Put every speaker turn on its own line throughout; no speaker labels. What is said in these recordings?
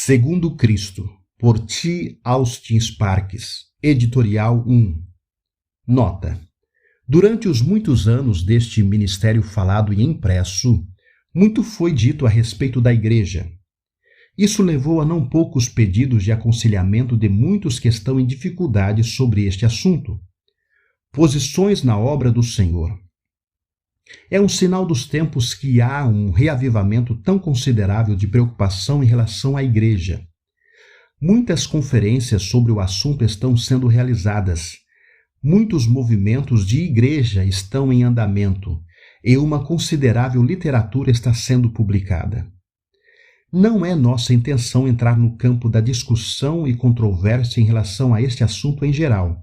Segundo Cristo, por T. Austin Sparks, editorial 1. Nota: durante os muitos anos deste ministério falado e impresso, muito foi dito a respeito da Igreja. Isso levou a não poucos pedidos de aconselhamento de muitos que estão em dificuldade sobre este assunto. Posições na obra do Senhor. É um sinal dos tempos que há um reavivamento tão considerável de preocupação em relação à Igreja. Muitas conferências sobre o assunto estão sendo realizadas. Muitos movimentos de igreja estão em andamento e uma considerável literatura está sendo publicada. Não é nossa intenção entrar no campo da discussão e controvérsia em relação a este assunto em geral.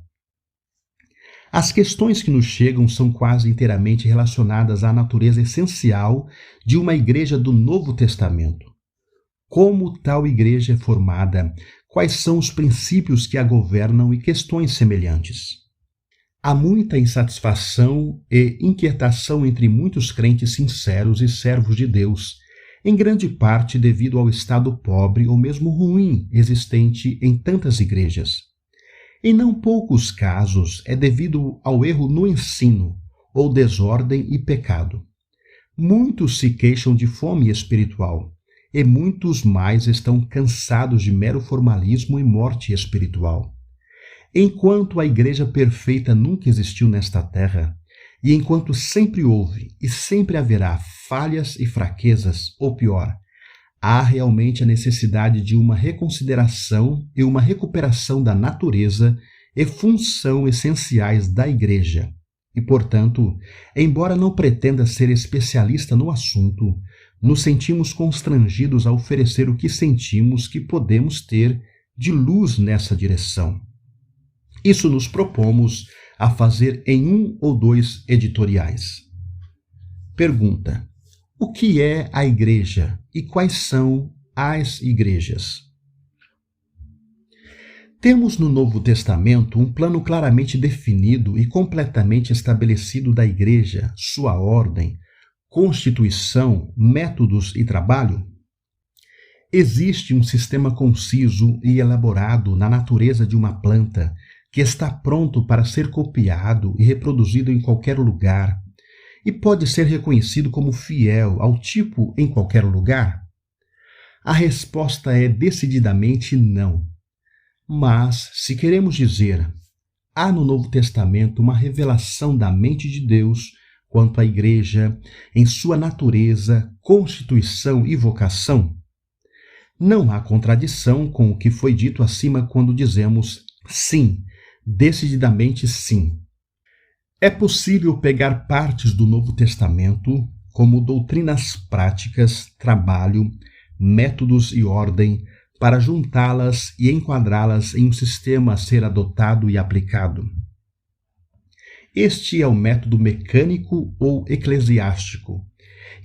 As questões que nos chegam são quase inteiramente relacionadas à natureza essencial de uma igreja do Novo Testamento. Como tal igreja é formada, quais são os princípios que a governam e questões semelhantes. Há muita insatisfação e inquietação entre muitos crentes sinceros e servos de Deus, em grande parte devido ao estado pobre ou mesmo ruim existente em tantas igrejas. Em não poucos casos é devido ao erro no ensino, ou desordem e pecado. Muitos se queixam de fome espiritual, e muitos mais estão cansados de mero formalismo e morte espiritual. Enquanto a igreja perfeita nunca existiu nesta terra, e enquanto sempre houve e sempre haverá falhas e fraquezas, ou pior, há realmente a necessidade de uma reconsideração e uma recuperação da natureza e função essenciais da igreja. E, portanto, embora não pretenda ser especialista no assunto, nos sentimos constrangidos a oferecer o que sentimos que podemos ter de luz nessa direção. Isso nos propomos a fazer em 1 ou 2 editoriais. Pergunta: o que é a igreja e quais são as igrejas? Temos no Novo Testamento um plano claramente definido e completamente estabelecido da igreja, sua ordem, constituição, métodos e trabalho? Existe um sistema conciso e elaborado na natureza de uma planta que está pronto para ser copiado e reproduzido em qualquer lugar e pode ser reconhecido como fiel ao tipo em qualquer lugar? A resposta é decididamente não. Mas, se queremos dizer, há no Novo Testamento uma revelação da mente de Deus quanto à igreja, em sua natureza, constituição e vocação? Não há contradição com o que foi dito acima quando dizemos sim, decididamente sim. É possível pegar partes do Novo Testamento, como doutrinas práticas, trabalho, métodos e ordem, para juntá-las e enquadrá-las em um sistema a ser adotado e aplicado. Este é o método mecânico ou eclesiástico,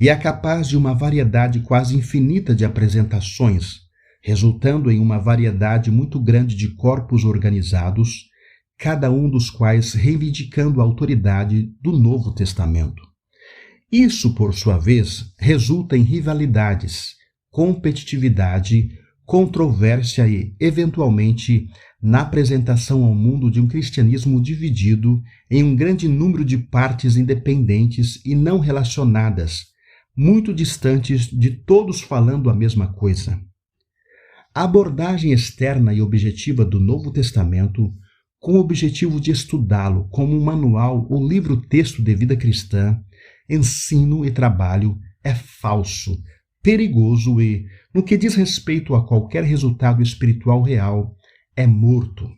e é capaz de uma variedade quase infinita de apresentações, resultando em uma variedade muito grande de corpos organizados, cada um dos quais reivindicando a autoridade do Novo Testamento. Isso, por sua vez, resulta em rivalidades, competitividade, controvérsia e, eventualmente, na apresentação ao mundo de um cristianismo dividido em um grande número de partes independentes e não relacionadas, muito distantes de todos falando a mesma coisa. A abordagem externa e objetiva do Novo Testamento, com o objetivo de estudá-lo como um manual ou livro-texto de vida cristã, ensino e trabalho, é falso, perigoso e, no que diz respeito a qualquer resultado espiritual real, é morto.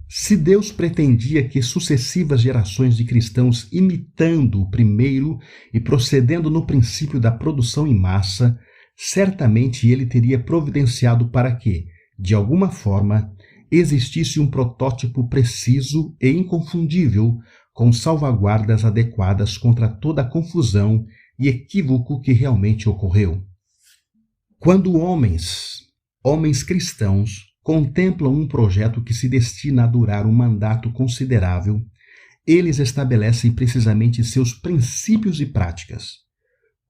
Se Deus pretendia que sucessivas gerações de cristãos imitando o primeiro e procedendo no princípio da produção em massa, certamente ele teria providenciado para que, de alguma forma, existisse um protótipo preciso e inconfundível, com salvaguardas adequadas contra toda a confusão e equívoco que realmente ocorreu. Quando homens cristãos, contemplam um projeto que se destina a durar um mandato considerável, eles estabelecem precisamente seus princípios e práticas,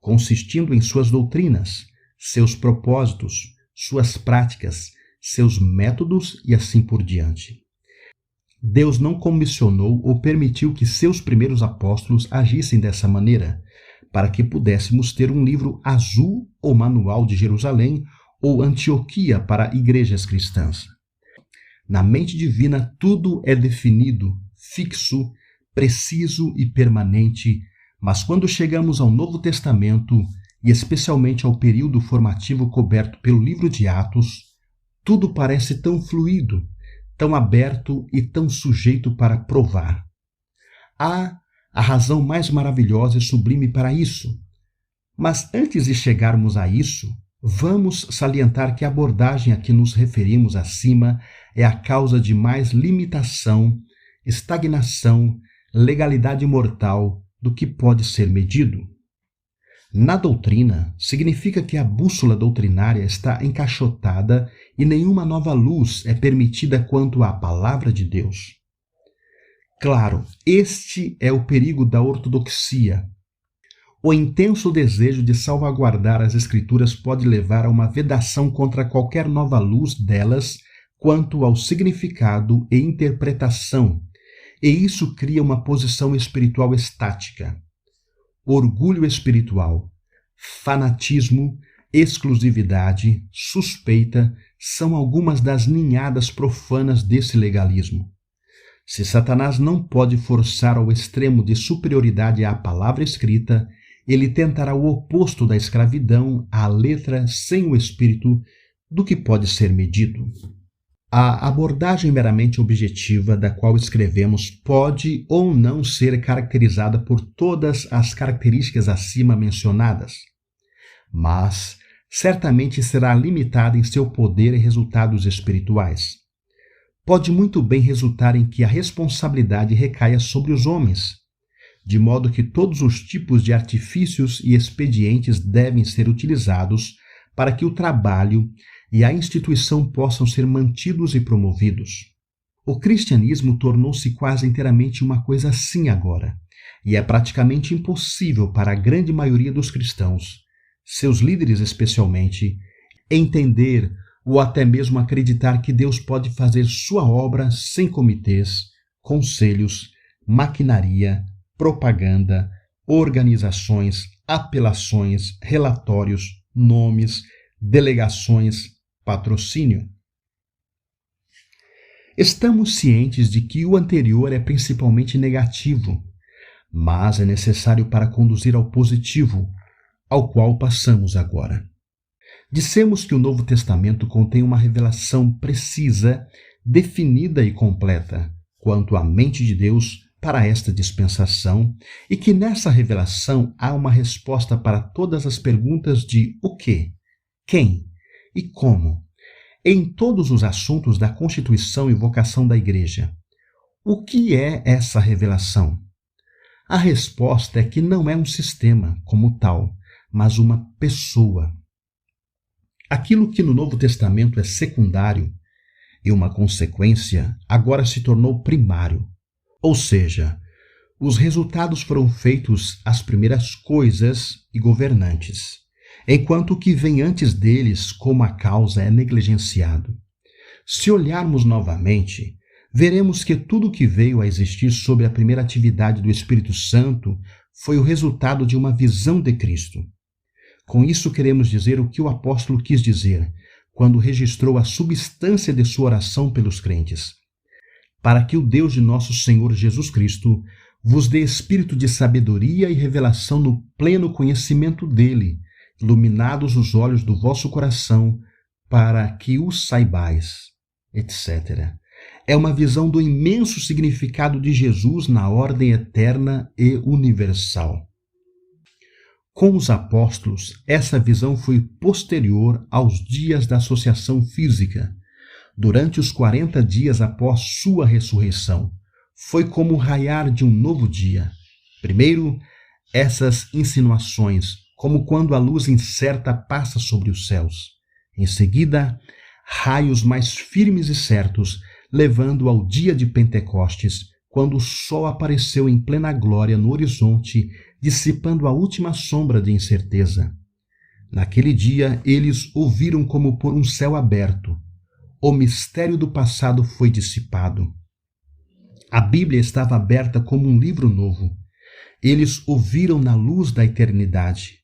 consistindo em suas doutrinas, seus propósitos, suas práticas, seus métodos e assim por diante. Deus não comissionou ou permitiu que seus primeiros apóstolos agissem dessa maneira, para que pudéssemos ter um livro azul ou Manual de Jerusalém ou Antioquia para igrejas cristãs. Na mente divina, tudo é definido, fixo, preciso e permanente, mas quando chegamos ao Novo Testamento, e especialmente ao período formativo coberto pelo livro de Atos, tudo parece tão fluido, tão aberto e tão sujeito para provar. Há a razão mais maravilhosa e sublime para isso. Mas antes de chegarmos a isso, vamos salientar que a abordagem a que nos referimos acima é a causa de mais limitação, estagnação, legalidade mortal do que pode ser medido. Na doutrina, significa que a bússola doutrinária está encaixotada e nenhuma nova luz é permitida quanto à palavra de Deus. Claro, este é o perigo da ortodoxia. O intenso desejo de salvaguardar as Escrituras pode levar a uma vedação contra qualquer nova luz delas quanto ao significado e interpretação, e isso cria uma posição espiritual estática. Orgulho espiritual, fanatismo, exclusividade, suspeita são algumas das ninhadas profanas desse legalismo. Se Satanás não pode forçar ao extremo de superioridade à palavra escrita, ele tentará o oposto da escravidão à letra sem o espírito do que pode ser medido. A abordagem meramente objetiva da qual escrevemos pode ou não ser caracterizada por todas as características acima mencionadas, mas certamente será limitada em seu poder e resultados espirituais. Pode muito bem resultar em que a responsabilidade recaia sobre os homens, de modo que todos os tipos de artifícios e expedientes devem ser utilizados para que o trabalho e a instituição possam ser mantidos e promovidos. O cristianismo tornou-se quase inteiramente uma coisa assim agora, e é praticamente impossível para a grande maioria dos cristãos, seus líderes especialmente, entender ou até mesmo acreditar que Deus pode fazer sua obra sem comitês, conselhos, maquinaria, propaganda, organizações, apelações, relatórios, nomes, delegações, patrocínio. Estamos cientes de que o anterior é principalmente negativo, mas é necessário para conduzir ao positivo, ao qual passamos agora. Dissemos que o Novo Testamento contém uma revelação precisa, definida e completa quanto à mente de Deus para esta dispensação e que nessa revelação há uma resposta para todas as perguntas de o que, quem e como, em todos os assuntos da constituição e vocação da Igreja. O que é essa revelação? A resposta é que não é um sistema como tal, mas uma pessoa. Aquilo que no Novo Testamento é secundário e uma consequência, agora se tornou primário. Ou seja, os resultados foram feitos às primeiras coisas e governantes, enquanto o que vem antes deles, como a causa, é negligenciado. Se olharmos novamente, veremos que tudo o que veio a existir sob a primeira atividade do Espírito Santo foi o resultado de uma visão de Cristo. Com isso queremos dizer o que o apóstolo quis dizer quando registrou a substância de sua oração pelos crentes. Para que o Deus de nosso Senhor Jesus Cristo vos dê espírito de sabedoria e revelação no pleno conhecimento dele, iluminados os olhos do vosso coração, para que o saibais, etc. É uma visão do imenso significado de Jesus na ordem eterna e universal. Com os apóstolos, essa visão foi posterior aos dias da associação física, durante os 40 dias após sua ressurreição. Foi como o raiar de um novo dia. Primeiro, essas insinuações, como quando a luz incerta passa sobre os céus. Em seguida, raios mais firmes e certos, levando ao dia de Pentecostes, quando o sol apareceu em plena glória no horizonte, dissipando a última sombra de incerteza. Naquele dia, eles ouviram como por um céu aberto. O mistério do passado foi dissipado. A Bíblia estava aberta como um livro novo. Eles ouviram na luz da eternidade.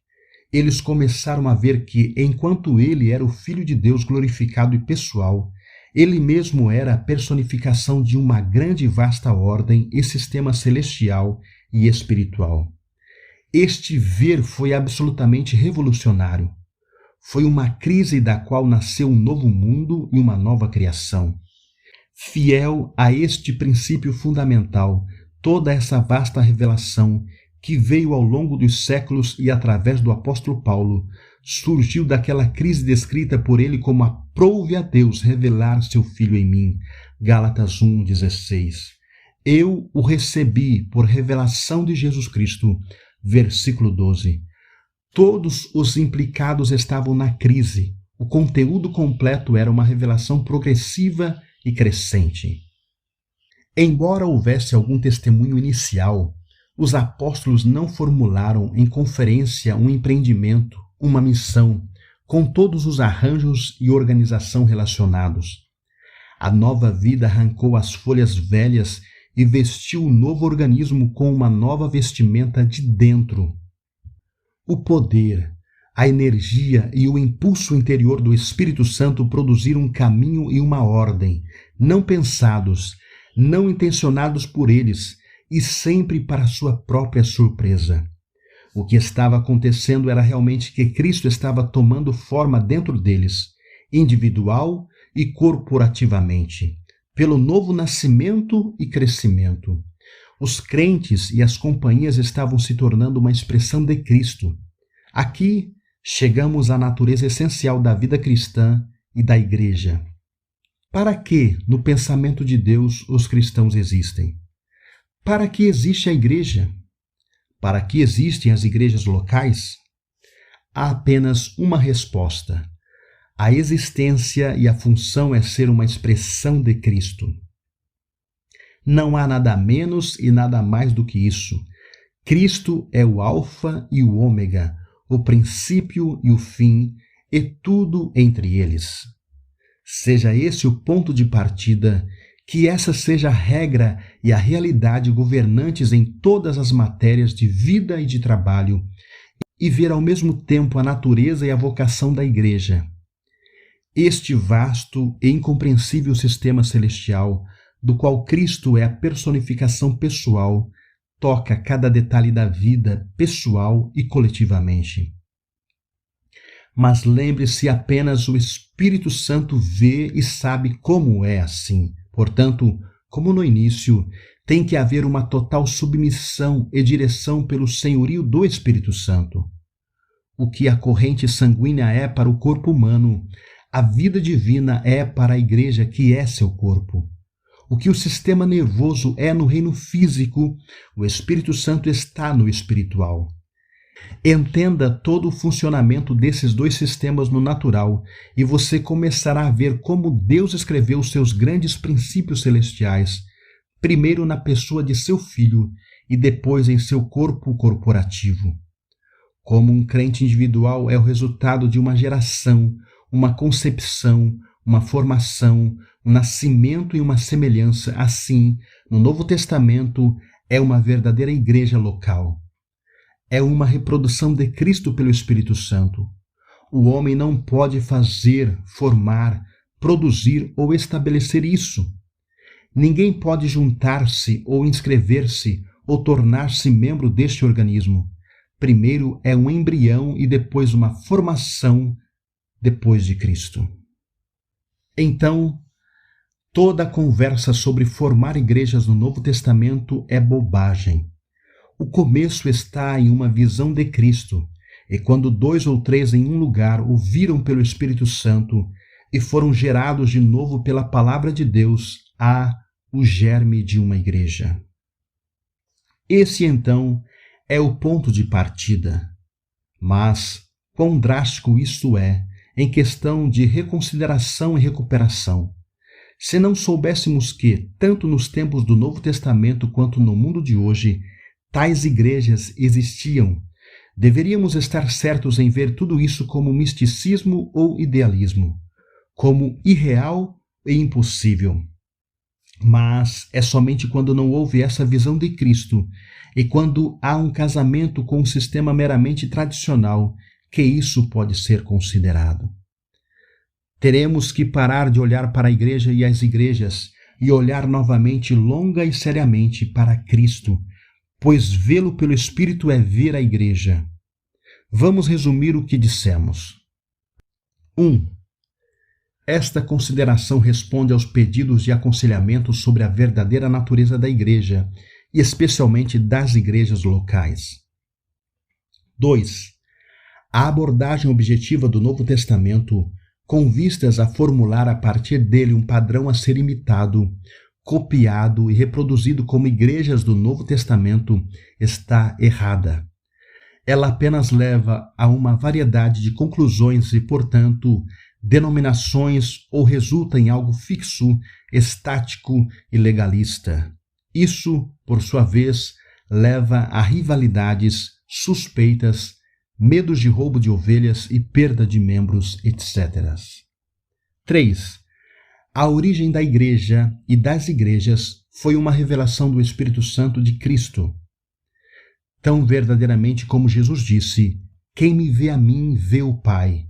Eles começaram a ver que, enquanto ele era o Filho de Deus glorificado e pessoal, ele mesmo era a personificação de uma grande e vasta ordem e sistema celestial e espiritual. Este ver foi absolutamente revolucionário. Foi uma crise da qual nasceu um novo mundo e uma nova criação. Fiel a este princípio fundamental, toda essa vasta revelação que veio ao longo dos séculos e através do apóstolo Paulo, surgiu daquela crise descrita por ele como aprove a Deus revelar seu Filho em mim. Gálatas 1,16. Eu o recebi por revelação de Jesus Cristo. Versículo 12. Todos os implicados estavam na crise. O conteúdo completo era uma revelação progressiva e crescente. Embora houvesse algum testemunho inicial, os apóstolos não formularam em conferência um empreendimento, uma missão, com todos os arranjos e organização relacionados. A nova vida arrancou as folhas velhas e vestiu o novo organismo com uma nova vestimenta de dentro. O poder, a energia e o impulso interior do Espírito Santo produziram um caminho e uma ordem, não pensados, não intencionados por eles, e sempre para sua própria surpresa. O que estava acontecendo era realmente que Cristo estava tomando forma dentro deles, individual e corporativamente, pelo novo nascimento e crescimento. Os crentes e as companhias estavam se tornando uma expressão de Cristo. Aqui chegamos à natureza essencial da vida cristã e da igreja. Para que, no pensamento de Deus, os cristãos existem? Para que existe a igreja? Para que existem as igrejas locais? Há apenas uma resposta. A existência e a função é ser uma expressão de Cristo. Não há nada menos e nada mais do que isso. Cristo é o Alfa e o Ômega, o princípio e o fim, e tudo entre eles. Seja esse o ponto de partida, que essa seja a regra e a realidade governantes em todas as matérias de vida e de trabalho, e ver ao mesmo tempo a natureza e a vocação da igreja. Este vasto e incompreensível sistema celestial, do qual Cristo é a personificação pessoal, toca cada detalhe da vida pessoal e coletivamente. Mas lembre-se, apenas o Espírito Santo vê e sabe como é assim. Portanto, como no início, tem que haver uma total submissão e direção pelo senhorio do Espírito Santo. O que a corrente sanguínea é para o corpo humano, a vida divina é para a igreja, que é seu corpo. O que o sistema nervoso é no reino físico, o Espírito Santo está no espiritual. Entenda todo o funcionamento desses dois sistemas no natural e você começará a ver como Deus escreveu seus grandes princípios celestiais, primeiro na pessoa de seu Filho e depois em seu corpo corporativo. Como um crente individual é o resultado de uma geração, uma concepção, uma formação, um nascimento e uma semelhança, assim, no Novo Testamento, é uma verdadeira igreja local. É uma reprodução de Cristo pelo Espírito Santo. O homem não pode fazer, formar, produzir ou estabelecer isso. Ninguém pode juntar-se ou inscrever-se ou tornar-se membro deste organismo. Primeiro é um embrião e depois uma formação depois de Cristo. Então, toda a conversa sobre formar igrejas no Novo Testamento é bobagem. O começo está em uma visão de Cristo, e quando 2 ou 3 em um lugar ouviram pelo Espírito Santo e foram gerados de novo pela palavra de Deus, há o germe de uma igreja. Esse, então, é o ponto de partida. Mas, quão drástico isso é em questão de reconsideração e recuperação. Se não soubéssemos que, tanto nos tempos do Novo Testamento quanto no mundo de hoje, tais igrejas existiam, Deveríamos estar certos em ver tudo isso como misticismo ou idealismo, como irreal e impossível. Mas é somente quando não houve essa visão de Cristo e quando há um casamento com um sistema meramente tradicional que isso pode ser considerado. Teremos que parar de olhar para a igreja e as igrejas e olhar novamente longa e seriamente para Cristo, pois vê-lo pelo Espírito é ver a igreja. Vamos resumir o que dissemos. 1. Esta consideração responde aos pedidos de aconselhamento sobre a verdadeira natureza da igreja, e especialmente das igrejas locais. 2. A abordagem objetiva do Novo Testamento, com vistas a formular a partir dele um padrão a ser imitado, copiado e reproduzido como igrejas do Novo Testamento, está errada. Ela apenas leva a uma variedade de conclusões e, portanto, denominações ou resulta em algo fixo, estático e legalista. Isso, por sua vez, leva a rivalidades, suspeitas, medos de roubo de ovelhas e perda de membros, etc. 3. A origem da igreja e das igrejas foi uma revelação do Espírito Santo de Cristo. Tão verdadeiramente como Jesus disse, quem me vê a mim, vê o Pai.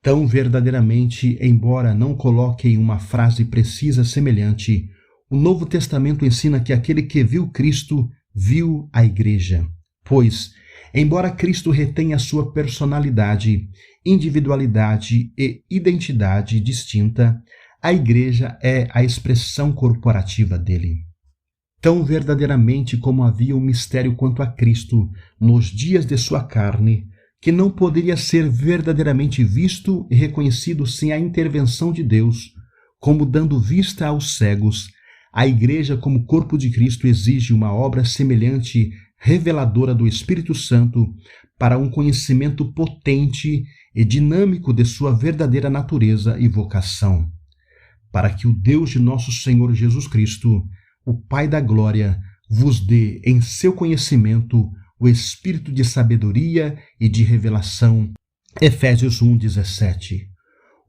Tão verdadeiramente, embora não coloque em uma frase precisa semelhante, o Novo Testamento ensina que aquele que viu Cristo, viu a igreja. Pois, embora Cristo retenha sua personalidade, individualidade e identidade distinta, a igreja é a expressão corporativa dele. Tão verdadeiramente como havia um mistério quanto a Cristo nos dias de sua carne, que não poderia ser verdadeiramente visto e reconhecido sem a intervenção de Deus, como dando vista aos cegos, a igreja como corpo de Cristo exige uma obra semelhante, reveladora do Espírito Santo, para um conhecimento potente e dinâmico de sua verdadeira natureza e vocação, para que o Deus de nosso Senhor Jesus Cristo, o Pai da glória, vos dê em seu conhecimento o espírito de sabedoria e de revelação. Efésios 1:17.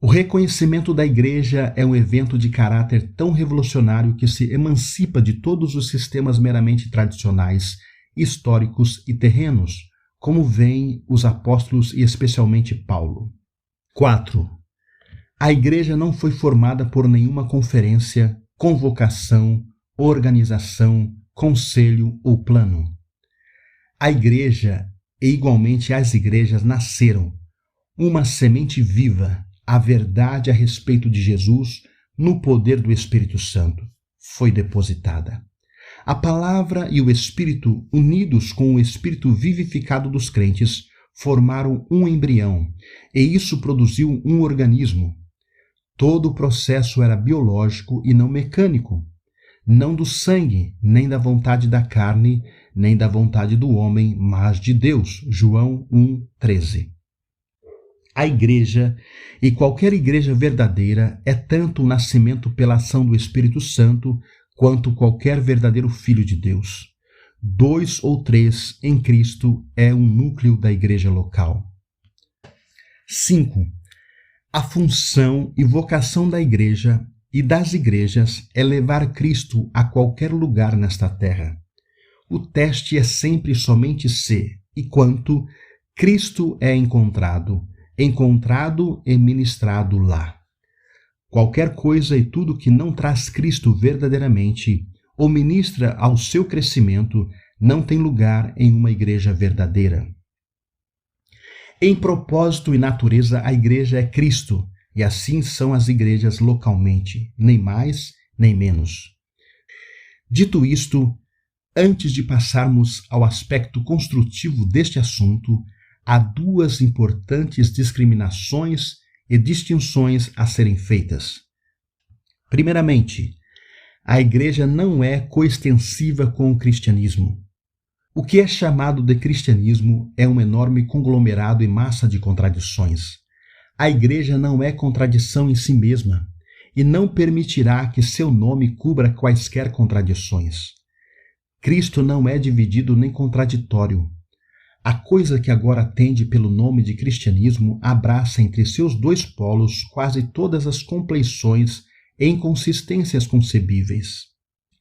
O reconhecimento da igreja é um evento de caráter tão revolucionário que se emancipa de todos os sistemas meramente tradicionais, históricos e terrenos, como veem os apóstolos e especialmente Paulo. 4. A igreja não foi formada por nenhuma conferência, convocação, organização, conselho ou plano. A igreja e igualmente as igrejas nasceram, uma semente viva, a verdade a respeito de Jesus, no poder do Espírito Santo, foi depositada. A palavra e o Espírito, unidos com o Espírito vivificado dos crentes, formaram um embrião, e isso produziu um organismo. Todo o processo era biológico e não mecânico, não do sangue, nem da vontade da carne, nem da vontade do homem, mas de Deus. João 1:13. A igreja, e qualquer igreja verdadeira, é tanto o nascimento pela ação do Espírito Santo, quanto qualquer verdadeiro filho de Deus. 2 ou 3 em Cristo é um núcleo da igreja local. 5. A função e vocação da igreja e das igrejas é levar Cristo a qualquer lugar nesta terra. O teste é sempre somente se e quanto Cristo é encontrado e ministrado lá. Qualquer coisa e tudo que não traz Cristo verdadeiramente ou ministra ao seu crescimento não tem lugar em uma igreja verdadeira. Em propósito e natureza, a igreja é Cristo, e assim são as igrejas localmente, nem mais nem menos. Dito isto, antes de passarmos ao aspecto construtivo deste assunto, há duas importantes discriminações e distinções a serem feitas. Primeiramente, a igreja não é coextensiva com o cristianismo. O que é chamado de cristianismo é um enorme conglomerado e massa de contradições. A igreja não é contradição em si mesma e não permitirá que seu nome cubra quaisquer contradições. Cristo não é dividido nem contraditório. A coisa que agora atende pelo nome de cristianismo abraça entre seus dois polos quase todas as compleições e inconsistências concebíveis.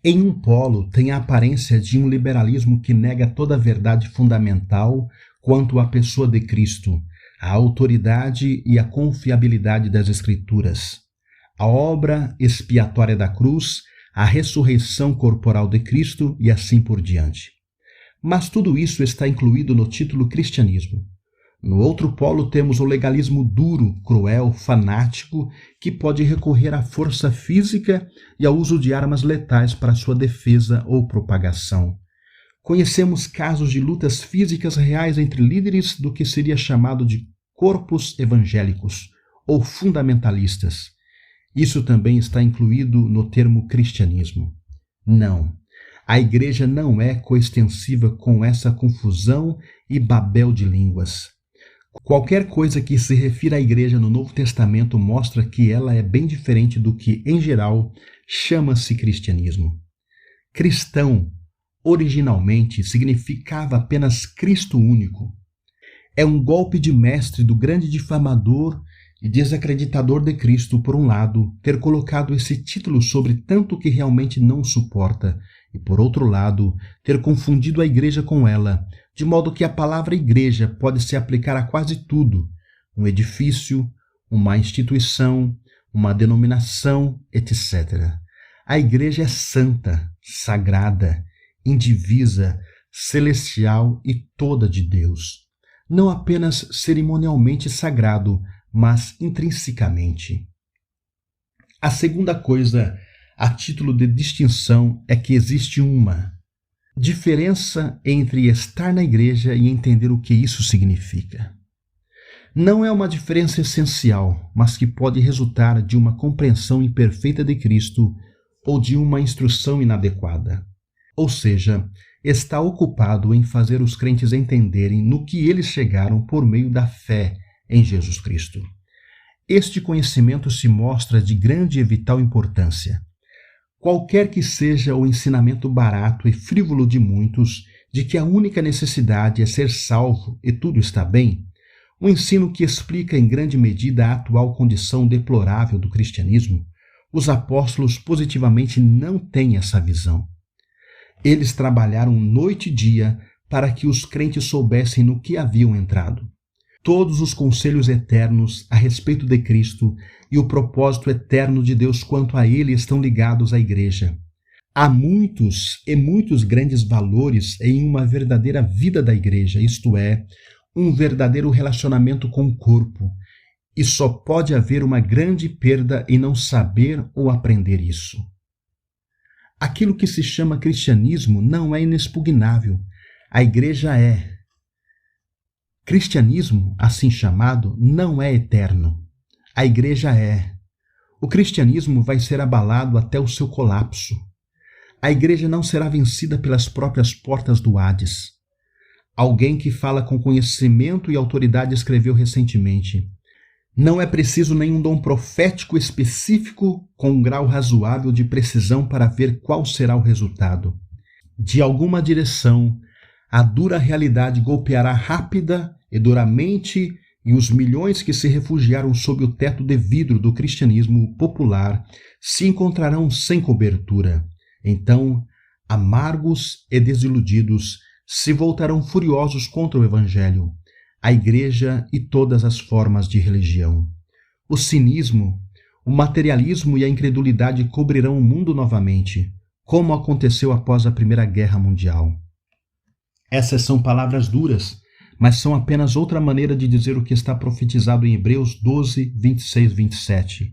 Em um polo tem a aparência de um liberalismo que nega toda a verdade fundamental quanto à pessoa de Cristo, a autoridade e a confiabilidade das Escrituras, a obra expiatória da cruz, a ressurreição corporal de Cristo e assim por diante. Mas tudo isso está incluído no título cristianismo. No outro polo temos o legalismo duro, cruel, fanático, que pode recorrer à força física e ao uso de armas letais para sua defesa ou propagação. Conhecemos casos de lutas físicas reais entre líderes do que seria chamado de corpos evangélicos ou fundamentalistas. Isso também está incluído no termo cristianismo. Não, a igreja não é coextensiva com essa confusão e babel de línguas. Qualquer coisa que se refira à igreja no Novo Testamento mostra que ela é bem diferente do que, em geral, chama-se cristianismo. Cristão, originalmente, significava apenas Cristo único. É um golpe de mestre do grande difamador e desacreditador de Cristo, por um lado, ter colocado esse título sobre tanto que realmente não suporta, e por outro lado, ter confundido a igreja com ela, de modo que a palavra igreja pode se aplicar a quase tudo, um edifício, uma instituição, uma denominação, etc. A igreja é santa, sagrada, indivisa, celestial e toda de Deus. Não apenas cerimonialmente sagrado, mas intrinsecamente. A segunda coisa, a título de distinção, é que existe uma diferença entre estar na igreja e entender o que isso significa. Não é uma diferença essencial, mas que pode resultar de uma compreensão imperfeita de Cristo ou de uma instrução inadequada. Ou seja, está ocupado em fazer os crentes entenderem no que eles chegaram por meio da fé em Jesus Cristo. Este conhecimento se mostra de grande e vital importância. Qualquer que seja o ensinamento barato e frívolo de muitos, de que a única necessidade é ser salvo e tudo está bem, um ensino que explica em grande medida a atual condição deplorável do cristianismo, os apóstolos positivamente não têm essa visão. Eles trabalharam noite e dia para que os crentes soubessem no que haviam entrado. Todos os conselhos eternos a respeito de Cristo e o propósito eterno de Deus quanto a Ele estão ligados à igreja. Há muitos e muitos grandes valores em uma verdadeira vida da igreja, isto é, um verdadeiro relacionamento com o corpo, e só pode haver uma grande perda em não saber ou aprender isso. Aquilo que se chama cristianismo não é inexpugnável, a igreja é. Cristianismo, assim chamado, não é eterno. A igreja é. O cristianismo vai ser abalado até o seu colapso. A igreja não será vencida pelas próprias portas do Hades. Alguém que fala com conhecimento e autoridade escreveu recentemente: não é preciso nenhum dom profético específico com um grau razoável de precisão para ver qual será o resultado. De alguma direção, a dura realidade golpeará rápida e duramente, e os milhões que se refugiaram sob o teto de vidro do cristianismo popular se encontrarão sem cobertura. Então, amargos e desiludidos, se voltarão furiosos contra o Evangelho, a igreja e todas as formas de religião. O cinismo, o materialismo e a incredulidade cobrirão o mundo novamente, como aconteceu após a Primeira Guerra Mundial. Essas são palavras duras, mas são apenas outra maneira de dizer o que está profetizado em Hebreus 12, 26, 27.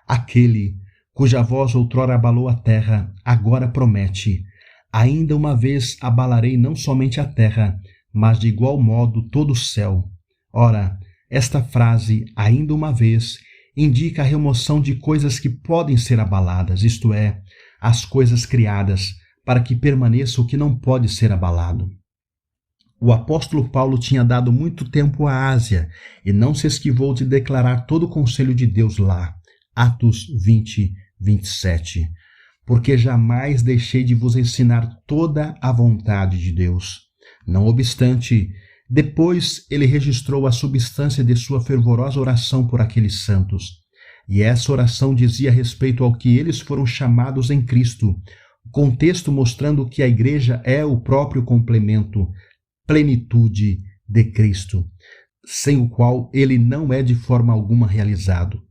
Aquele cuja voz outrora abalou a terra, agora promete: ainda uma vez abalarei não somente a terra, mas de igual modo todo o céu. Ora, esta frase, ainda uma vez, indica a remoção de coisas que podem ser abaladas, isto é, as coisas criadas, para que permaneça o que não pode ser abalado. O apóstolo Paulo tinha dado muito tempo à Ásia e não se esquivou de declarar todo o conselho de Deus lá. Atos 20, 27. Porque jamais deixei de vos ensinar toda a vontade de Deus. Não obstante, Depois ele registrou a substância de sua fervorosa oração por aqueles santos. E essa oração dizia respeito ao que eles foram chamados em Cristo, o contexto mostrando que a igreja é o próprio complemento, plenitude de Cristo, sem o qual ele não é de forma alguma realizado.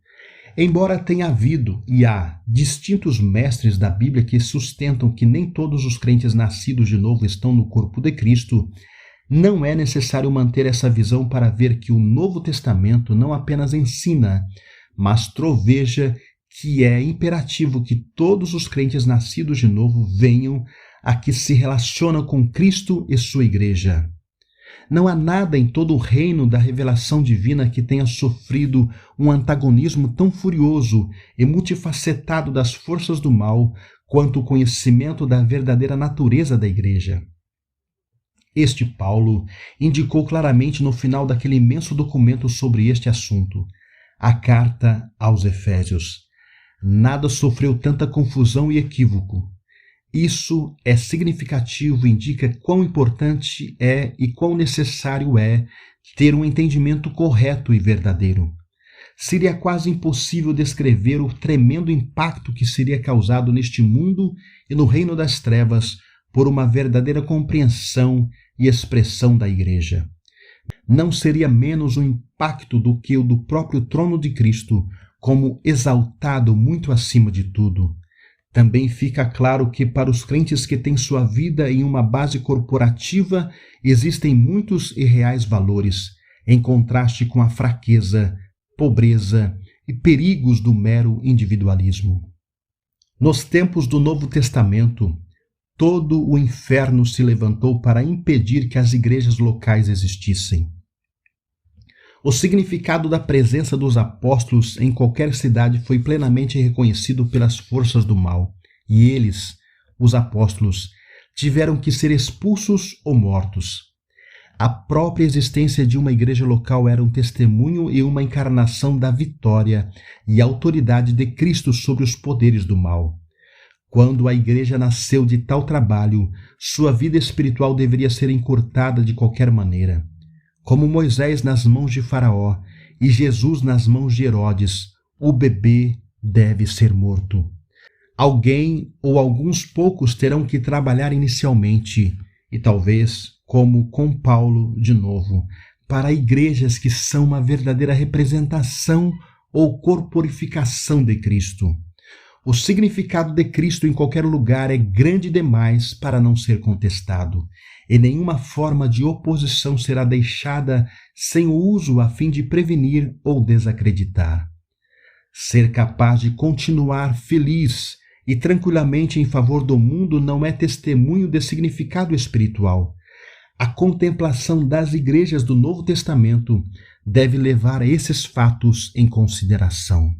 Embora tenha havido e há distintos mestres da Bíblia que sustentam que nem todos os crentes nascidos de novo estão no corpo de Cristo, não é necessário manter essa visão para ver que o Novo Testamento não apenas ensina, mas troveja que é imperativo que todos os crentes nascidos de novo venham a que se relacionam com Cristo e sua igreja. Não há nada em todo o reino da revelação divina que tenha sofrido um antagonismo tão furioso e multifacetado das forças do mal quanto o conhecimento da verdadeira natureza da igreja. Este Paulo indicou claramente no final daquele imenso documento sobre este assunto, a carta aos Efésios. Nada sofreu tanta confusão e equívoco. Isso é significativo e indica quão importante é e quão necessário é ter um entendimento correto e verdadeiro. Seria quase impossível descrever o tremendo impacto que seria causado neste mundo e no reino das trevas por uma verdadeira compreensão e expressão da igreja. Não seria menos um impacto do que o do próprio trono de Cristo, como exaltado muito acima de tudo. Também fica claro que para os crentes que têm sua vida em uma base corporativa, existem muitos e reais valores, em contraste com a fraqueza, pobreza e perigos do mero individualismo. Nos tempos do Novo Testamento, todo o inferno se levantou para impedir que as igrejas locais existissem. O significado da presença dos apóstolos em qualquer cidade foi plenamente reconhecido pelas forças do mal, e eles, os apóstolos, tiveram que ser expulsos ou mortos. A própria existência de uma igreja local era um testemunho e uma encarnação da vitória e autoridade de Cristo sobre os poderes do mal. Quando a igreja nasceu de tal trabalho, sua vida espiritual deveria ser encurtada de qualquer maneira. Como Moisés nas mãos de Faraó e Jesus nas mãos de Herodes, o bebê deve ser morto. Alguém ou alguns poucos terão que trabalhar inicialmente, e talvez, como com Paulo de novo, para igrejas que são uma verdadeira representação ou corporificação de Cristo. O significado de Cristo em qualquer lugar é grande demais para não ser contestado, e nenhuma forma de oposição será deixada sem o uso a fim de prevenir ou desacreditar. Ser capaz de continuar feliz e tranquilamente em favor do mundo não é testemunho de significado espiritual. A contemplação das igrejas do Novo Testamento deve levar esses fatos em consideração.